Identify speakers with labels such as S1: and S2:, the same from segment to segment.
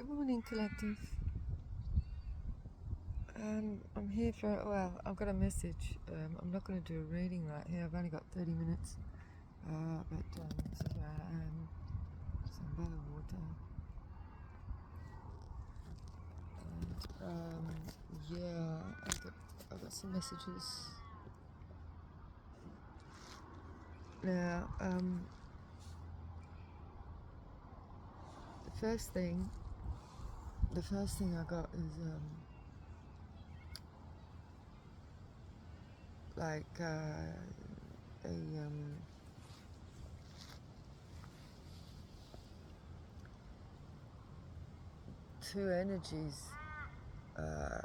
S1: Good morning, collective. I'm here for, well, I've got a message. I'm not going to do a reading right here. I've only got 30 minutes. But this is where I am. Some by the water. And yeah, I've got some messages. Now, the first thing I got is two energies. How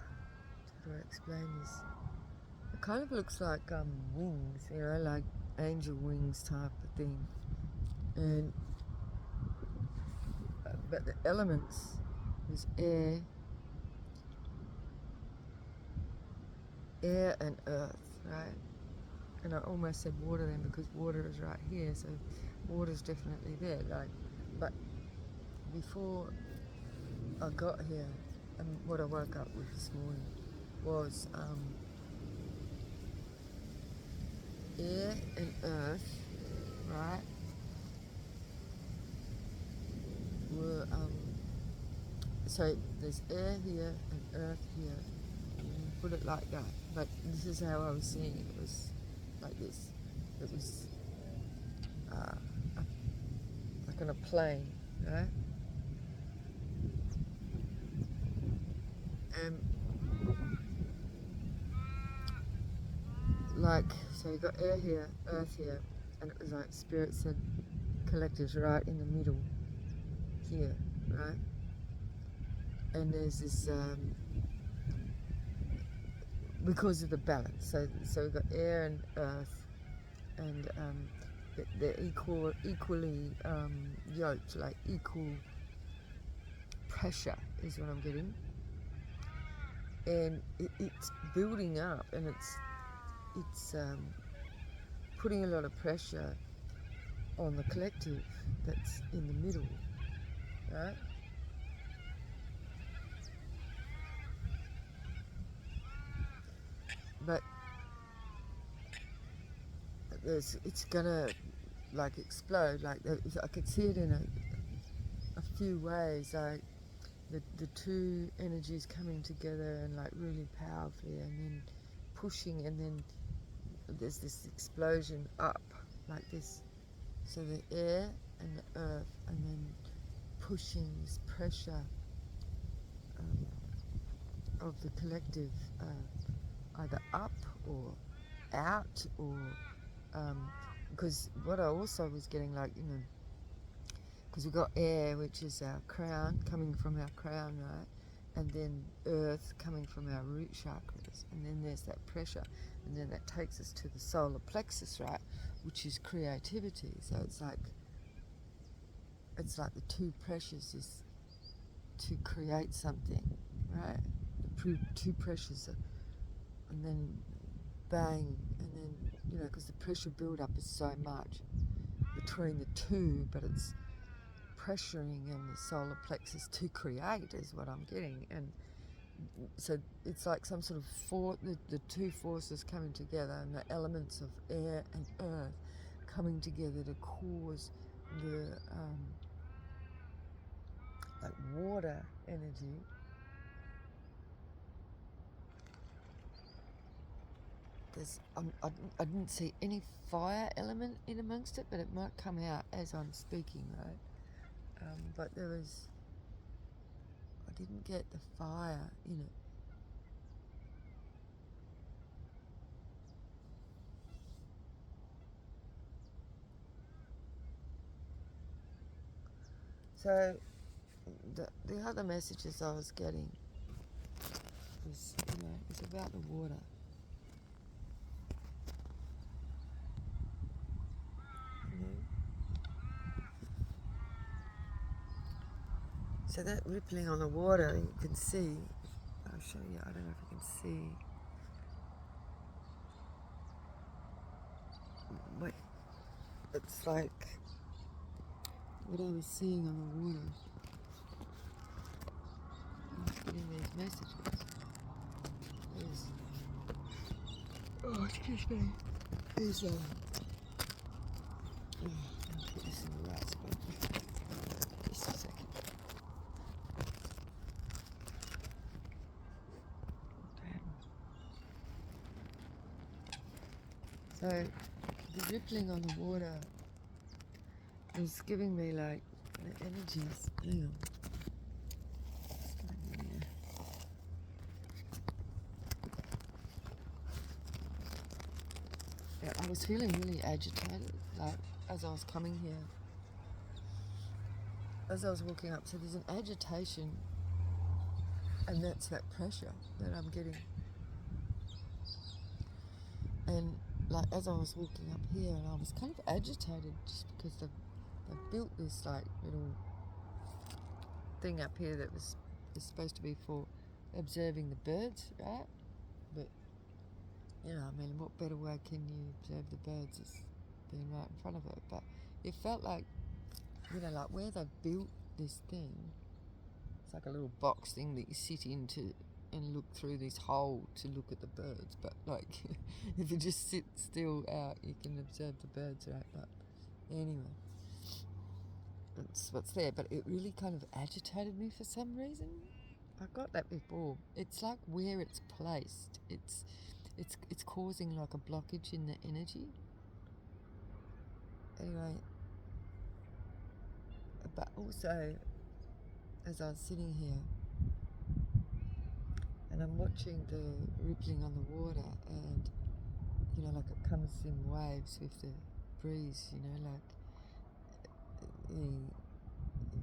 S1: do I explain this? It kind of looks like wings, like angel wings type of thing. And but the elements is air and earth, right? And I almost said water then because water is right here, so water's definitely there. But before I got here, and what I woke up with this morning was air and earth, right? Were so there's air here and earth here. Put it like that. But this is how I was seeing it. It was like this. It was like on a plane, right? And so you got air here, earth here, and it was like spirits and collectives right in the middle here, right? And there's this because of the balance. So we've got air and earth, and they're equally yoked, like equal pressure is what I'm getting. And it's building up, and it's putting a lot of pressure on the collective that's in the middle, right? But it's gonna like explode. Like I could see it in a few ways, like the two energies coming together and like really powerfully, and then pushing, and then there's this explosion up like this. So the air and the earth, and then pushing this pressure of the collective either up or out, or because what I also was getting, like, because we've got air, which is our crown, coming from our crown, right? And then earth coming from our root chakras, and then there's that pressure, and then that takes us to the solar plexus, right, which is creativity. So it's like the two pressures is to create something, right? The two pressures, and then bang, and then because the pressure build-up is so much between the two, but it's pressuring in the solar plexus to create is what I'm getting. And so it's like some sort of the two forces coming together, and the elements of air and earth coming together to cause the like water energy. I didn't see any fire element in amongst it, but it might come out as I'm speaking, right? But I didn't get the fire in it. So the other messages I was getting was, it's about the water. So that rippling on the water, you can see. I'll show you. I don't know if you can see. But it's like what I was seeing on the water. Patricia is I'll put this in the right spot. Just a second. So the rippling on the water is giving me like the energies. Hang on. Yeah, I was feeling really agitated, like as I was coming here, as I was walking up. So there's an agitation, and that's that pressure that I'm getting. And like as I was walking up here, and I was kind of agitated just because they've built this like little thing up here that is supposed to be for observing the birds, right? But you know, I mean, what better way can you observe the birds as being right in front of it? But it felt like, you know, like where they built this thing, it's like a little box thing that you sit into and look through this hole to look at the birds. But like, if you just sit still out, you can observe the birds, right? But anyway, that's what's there. But it really kind of agitated me for some reason. I got that before. It's like where it's placed. It's causing like a blockage in the energy. Anyway, but also as I was sitting here and I'm watching the rippling on the water, and you know, like it comes in waves with the breeze, you know, like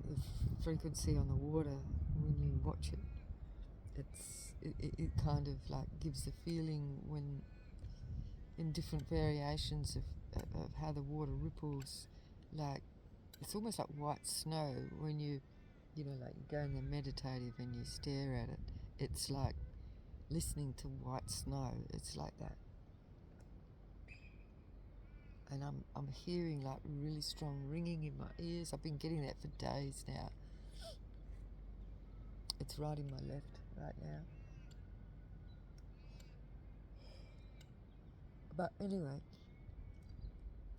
S1: the frequency on the water when you watch it. It kind of like gives the feeling when in different variations of how the water ripples, like it's almost like white snow when you know, like you go in there meditative and you stare at it. It's like listening to white snow. It's like that. And I'm hearing like really strong ringing in my ears. I've been getting that for days now. It's right in my left right now. But anyway,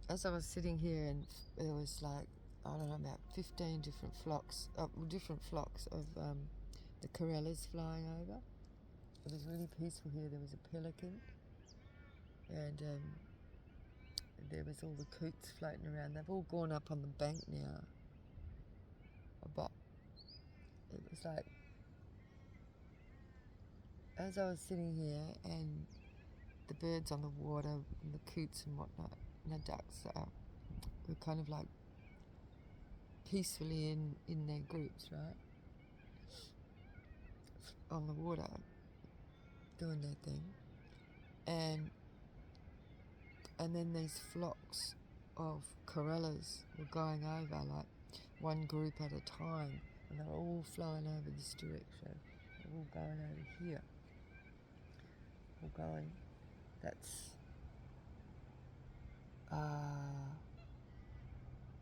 S1: as I was sitting here, and there was like, I don't know, about 15 different flocks of the corellas flying over. It was really peaceful here. There was a pelican, and there was all the coots floating around. They've all gone up on the bank now. But it was like, as I was sitting here and the birds on the water and the coots and whatnot and the ducks were kind of like peacefully in their groups, right? On the water, doing their thing. And then these flocks of corellas were going over, like one group at a time, and they were all flying over this direction. They're all going over here. All going, that's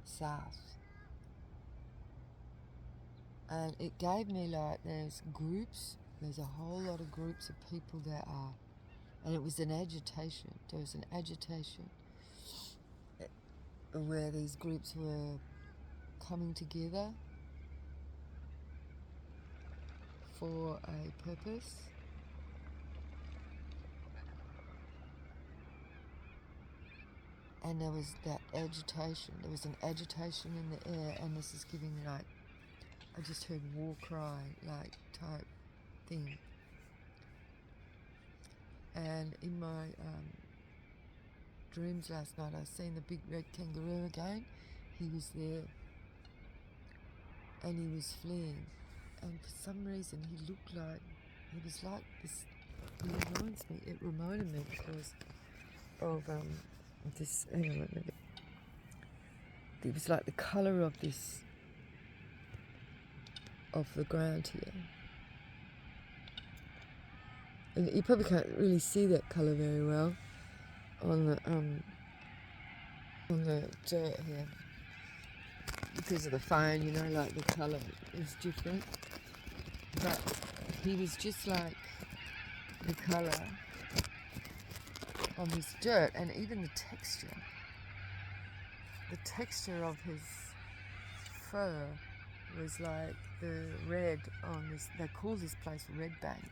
S1: south. And it gave me like there's a whole lot of groups of people that are, and it was an agitation. There was an agitation where these groups were coming together for a purpose. And there was that agitation. There was an agitation in the air, and this is giving me like, I just heard war cry like type thing. And in my dreams last night, I seen the big red kangaroo again. He was there, and he was fleeing. And for some reason, he looked like, he was like this. It reminded me because of this. Hang on, let me. It was like the colour of this, of the ground here. And you probably can't really see that colour very well on the dirt here because of the phone, you know, like the colour is different. But he was just like the colour on his dirt, and even the texture of his fur was like the red on this. They call this place Red Bank.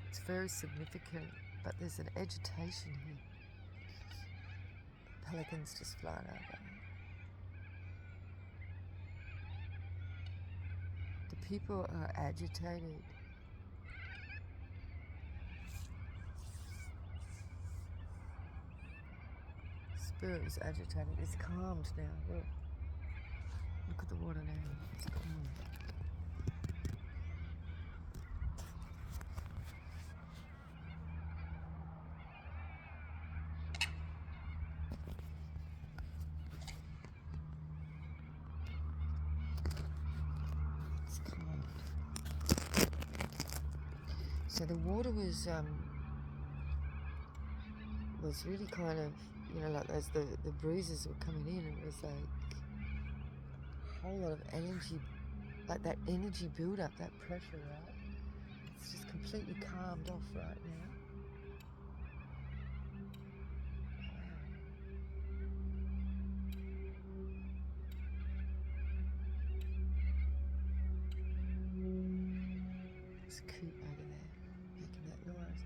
S1: It's very significant, but there's an agitation here. Pelicans just flying over. The people are agitated. Spirit is agitated. It's calmed now. Look at the water now. It's calm. It's calmed. So the water was really kind of, like as the breezes were coming in, it was like a whole lot of energy, like that energy build up, that pressure, right? It's just completely calmed off right now. There's a coot over there making that noise.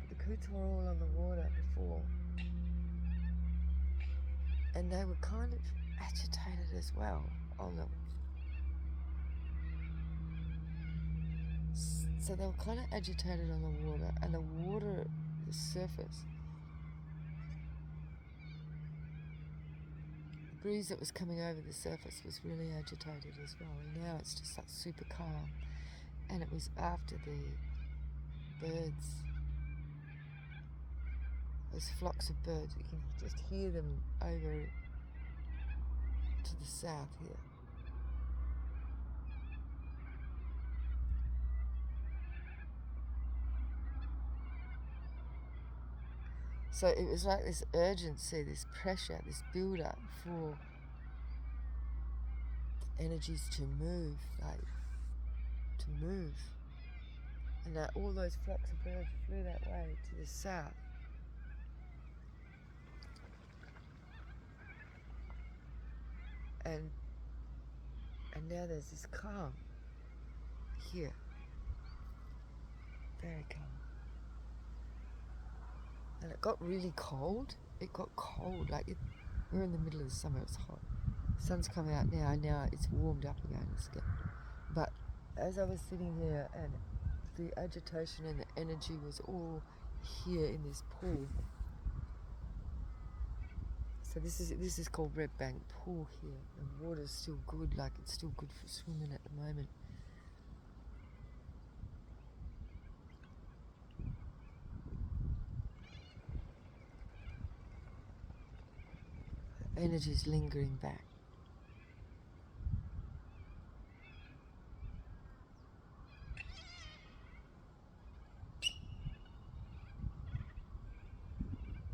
S1: But the coots were all on the water before. And they were kind of agitated as well on them. So they were kind of agitated on the water, and the surface, the breeze that was coming over the surface was really agitated as well. And now it's just like super calm. And it was after the birds, those flocks of birds, you can just hear them over to the south here. So it was like this urgency, this pressure, this build-up for the energies to move, And now all those flocks of birds flew that way to the south. And now there's this calm here. Very calm. And it got really cold. It got cold. We're in the middle of the summer. It's hot. The sun's coming out now. Now it's warmed up again. But as I was sitting here, and the agitation and the energy was all here in this pool. So this is called Red Bank Pool here. The water's still good. It's still good for swimming at the moment. Energy's lingering back.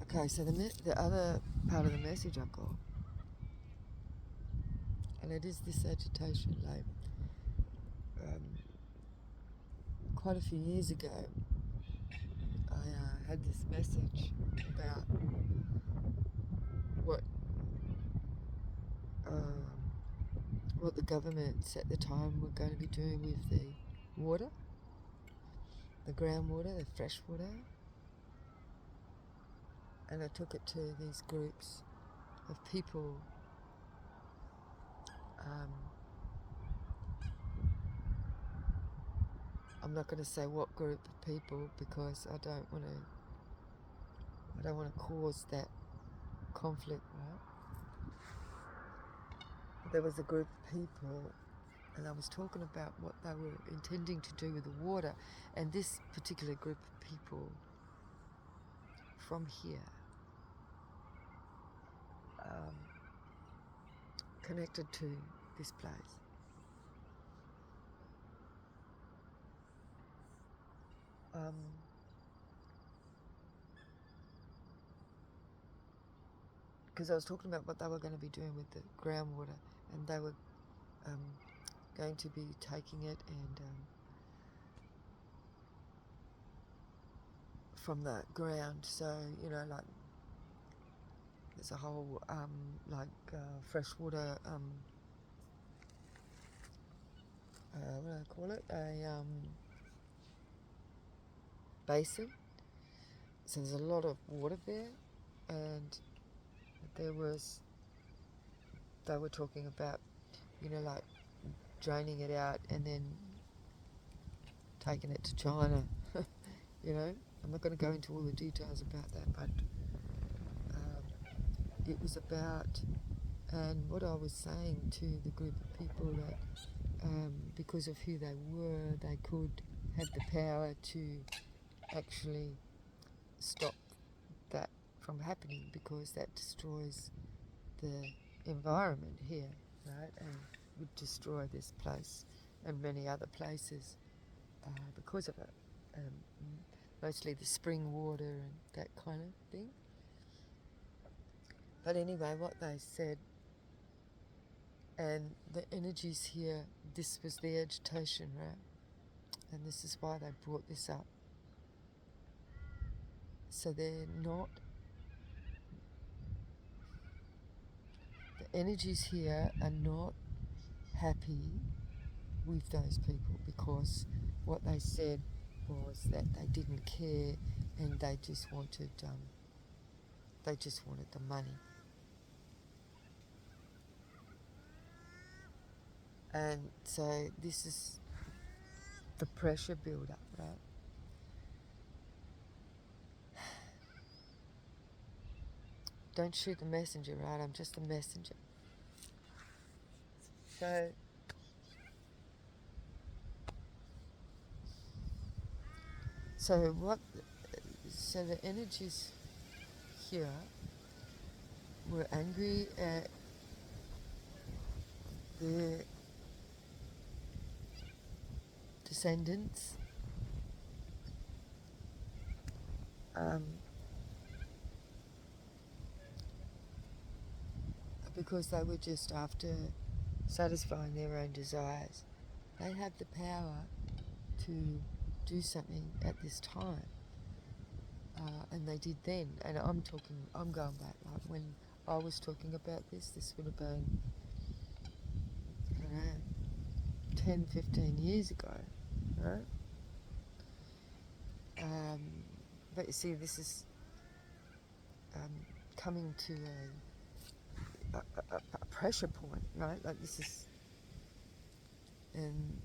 S1: Okay, so the other part of the message I got, and it is this agitation. Quite a few years ago, I had this message about what the governments at the time were going to be doing with the water, the groundwater, the fresh water. And I took it to these groups of people, I'm not going to say what group of people, because I don't want to cause that conflict, right? But there was a group of people, and I was talking about what they were intending to do with the water, and this particular group of people from here connected to this place. Because I was talking about what they were going to be doing with the groundwater, and they were going to be taking it and from the ground. So, you know, like there's a whole freshwater, what do I call it? A basin. So there's a lot of water there, and they were talking about, you know, like draining it out and then taking it to China. You know, I'm not going to go into all the details about that, but it was about, and what I was saying to the group of people, that because of who they were, they could have the power to actually stop that from happening, because that destroys the environment here, right? And would destroy this place and many other places because of it. Mostly the spring water and that kind of thing. But anyway, what they said, and the energies here, this was the agitation, right? And this is why they brought this up. So they're not, the energies here are not happy with those people, because what they said was that they didn't care and they just wanted the money. And so this is the pressure build-up, right? Don't shoot the messenger, right? I'm just a messenger. So the energies here were angry at their descendants, because they were just after satisfying their own desires. They have the power to do something at this time, and they did then. And I'm going back, like when I was talking about this would have been, I don't know, 10, 15 years ago, right? But you see, this is coming to a pressure point, right? Like this is, and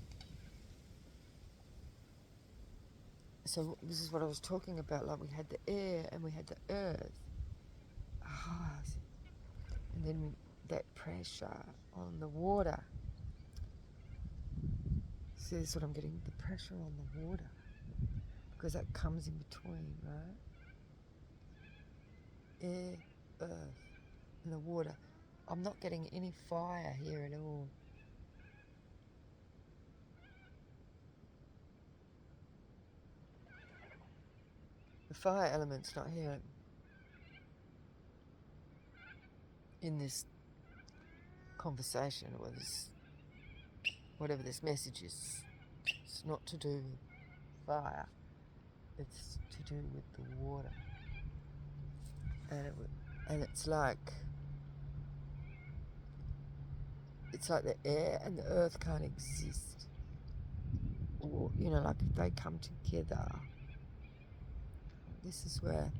S1: so this is what I was talking about. Like we had the air and we had the earth, and then that pressure on the water. See, this is what I'm getting, the pressure on the water, because that comes in between, right? Air, earth, and the water. I'm not getting any fire here at all. The fire element's not here in this conversation, or this, whatever this message is. It's not to do with fire. It's to do with the water. And it's like the air and the earth can't exist. Or, you know, like if they come together, this is where,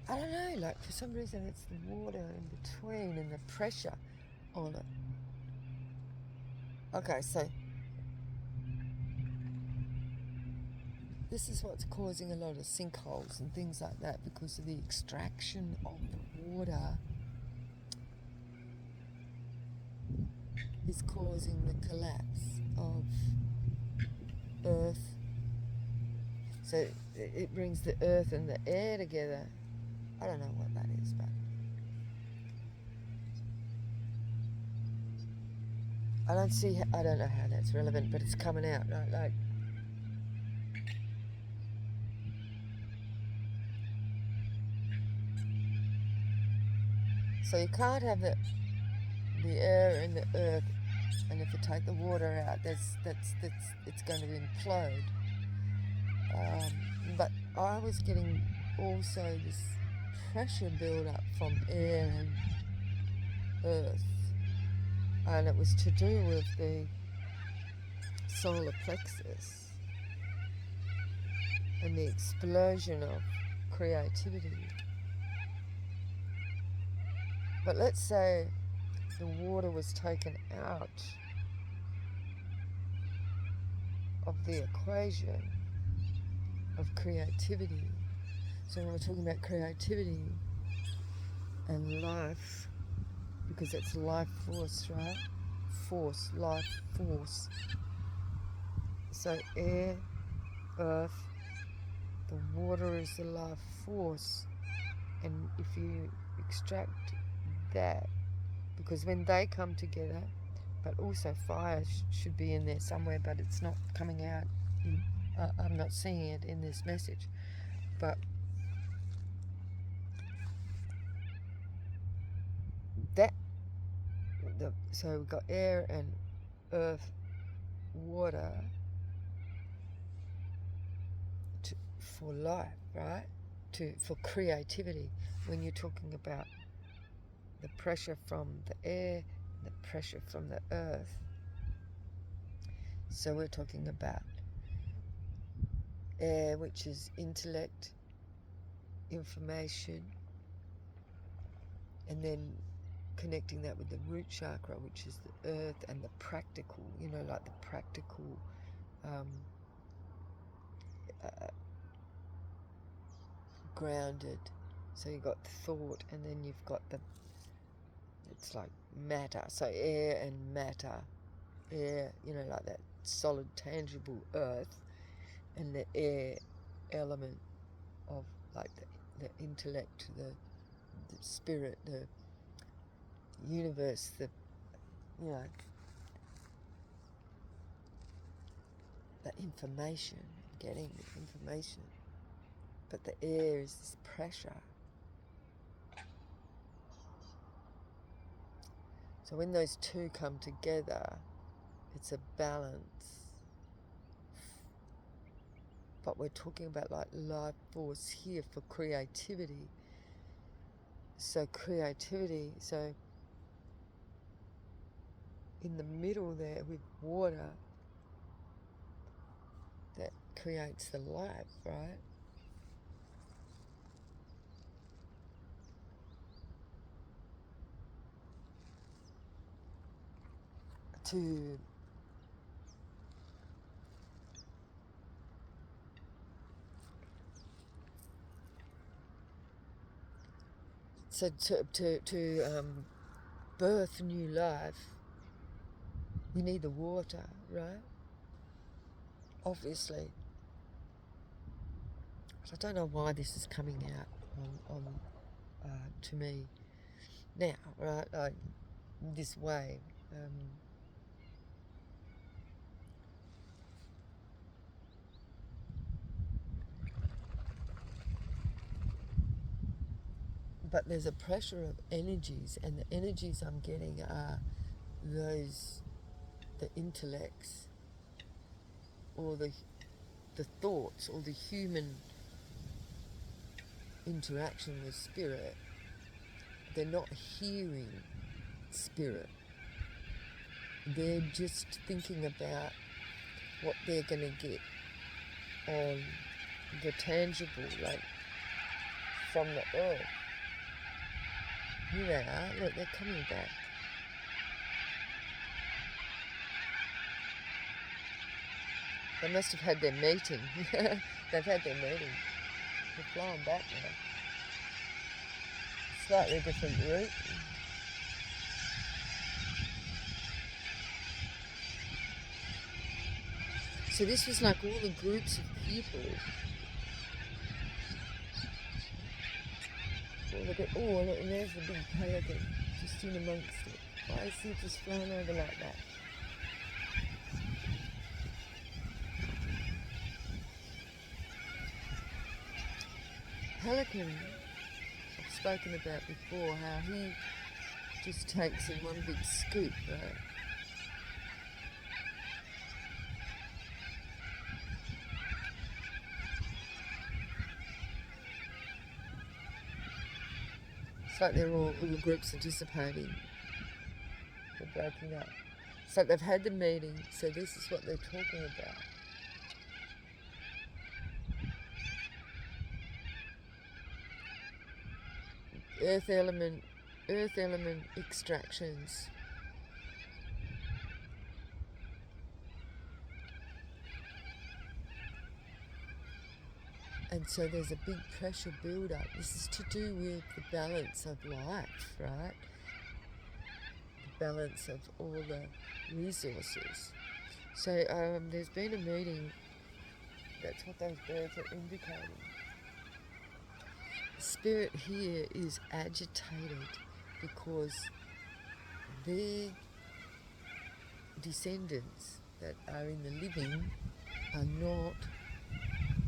S1: I don't know, like for some reason it's the water in between and the pressure on it. Okay, so this is what's causing a lot of sinkholes and things like that, because of the extraction of the water is causing the collapse of earth. So it brings the earth and the air together. I don't know what that is, but I don't know how that's relevant, but it's coming out, right? Like, so you can't have the air and the earth, and if you take the water out, it's going to implode. But I was getting also this pressure build up from air and earth, and it was to do with the solar plexus and the explosion of creativity. But let's say the water was taken out of the equation of creativity. So when we're talking about creativity and life, because it's life force, right? Force, life force. So air, earth, the water is the life force. And if you extract that, because when they come together, but also fire should be in there somewhere, but it's not coming out. I'm not seeing it in this message. But that, so we've got air and earth, water for life, right? For creativity. When you're talking about the pressure from the air, the pressure from the earth. So we're talking about air, which is intellect, information, and then connecting that with the root chakra, which is the earth, and the practical, like the practical grounded. So you've got thought, and then you've got it's like matter. So air and matter. Air, like that solid, tangible earth, and the air element of like the intellect, the spirit, the universe, the information, getting the information. But the air is this pressure. So when those two come together, it's a balance. But we're talking about like life force here for creativity. So creativity, so in the middle there with water, that creates the life, right? To birth new life, you need the water, right? Obviously. I don't know why this is coming out on to me now, right? Like this way. But there's a pressure of energies, and the energies I'm getting are the intellects, or the thoughts, or the human interaction with spirit. They're not hearing spirit. They're just thinking about what they're going to get on the tangible, like from the earth. Here they are. Look, they're coming back. They must have had their meeting. They've had their meeting. They're flying back now. Slightly different route. So this was like all the groups of people. Oh, look, and there's the big pelican just in amongst it. Why is he just flying over like that? Pelican, I've spoken about before, how he just takes in one big scoop, right? It's like they're all the groups anticipating the breaking up. So they've had the meeting, so this is what they're talking about. Earth element extractions. And so there's a big pressure build-up. This is to do with the balance of life, right? The balance of all the resources. So there's been a meeting. That's what those birds are indicating. The spirit here is agitated because their descendants that are in the living are not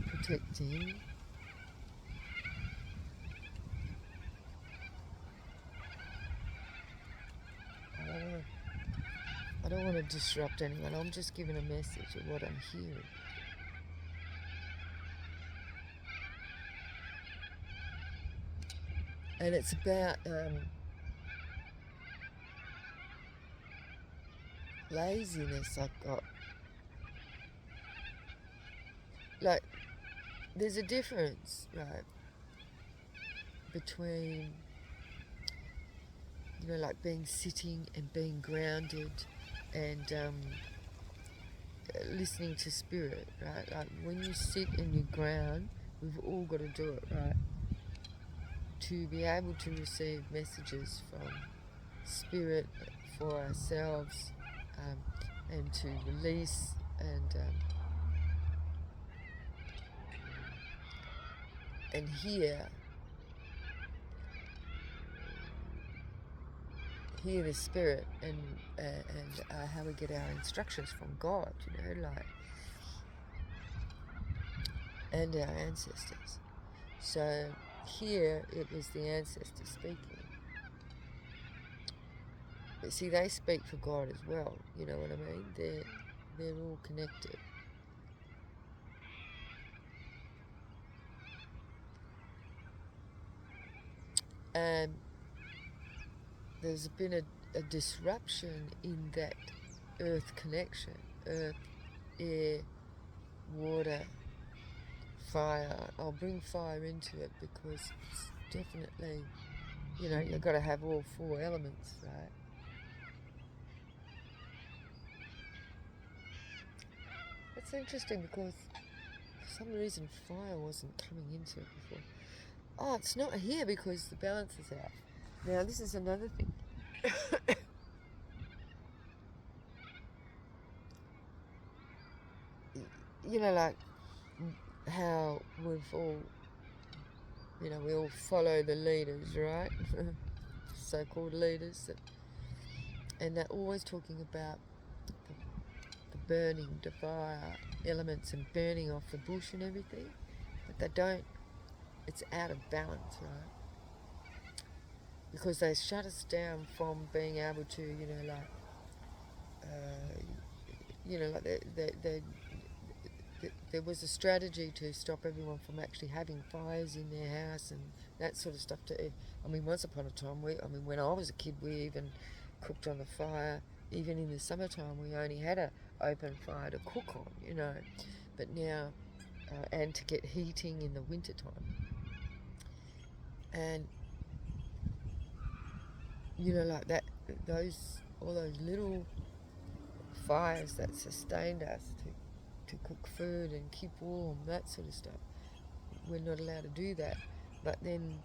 S1: protecting I don't want to disrupt anyone. I'm just giving a message of what I'm hearing. And it's about laziness I've got. Like, there's a difference, right, between, like being sitting and being grounded and listening to spirit, right? Like when you sit and you ground, we've all got to do it, right? To be able to receive messages from spirit for ourselves and to release and hear the spirit and how we get our instructions from God, like, and our ancestors. So here it was the ancestors speaking. But see, they speak for God as well. You know what I mean? They're all connected. And there's been a disruption in that earth connection. Earth, air, water, fire. I'll bring fire into it because it's definitely, you've got to have all four elements, right? It's interesting because for some reason fire wasn't coming into it before. Oh, it's not here because the balance is out. Now this is another thing. Like how we've all, we all follow the leaders, right? So-called leaders. And they're always talking about the burning, the fire elements and burning off the bush and everything. But they don't, it's out of balance, right? Because they shut us down from being able to, there was a strategy to stop everyone from actually having fires in their house and that sort of stuff. Once upon a time, when I was a kid, we even cooked on the fire. Even in the summertime, we only had an open fire to cook on, But now, and to get heating in the wintertime. And, like that, all those little fires that sustained us to cook food and keep warm, that sort of stuff. We're not allowed to do that. But then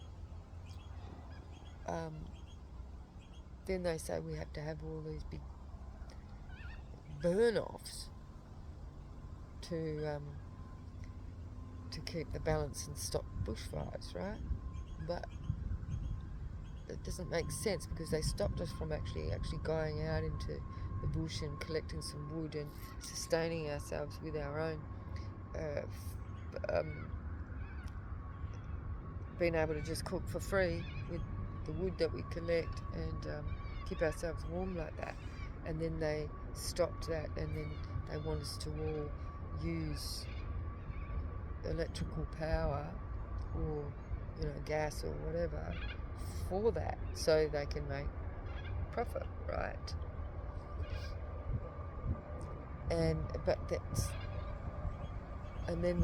S1: they say we have to have all these big burn-offs to keep the balance and stop bushfires, right? But it doesn't make sense because they stopped us from actually going out into the bush and collecting some wood and sustaining ourselves with our own being able to just cook for free with the wood that we collect and keep ourselves warm like that. And then they stopped that, and then they want us to all use electrical power or gas or whatever for that so they can make profit, right? And then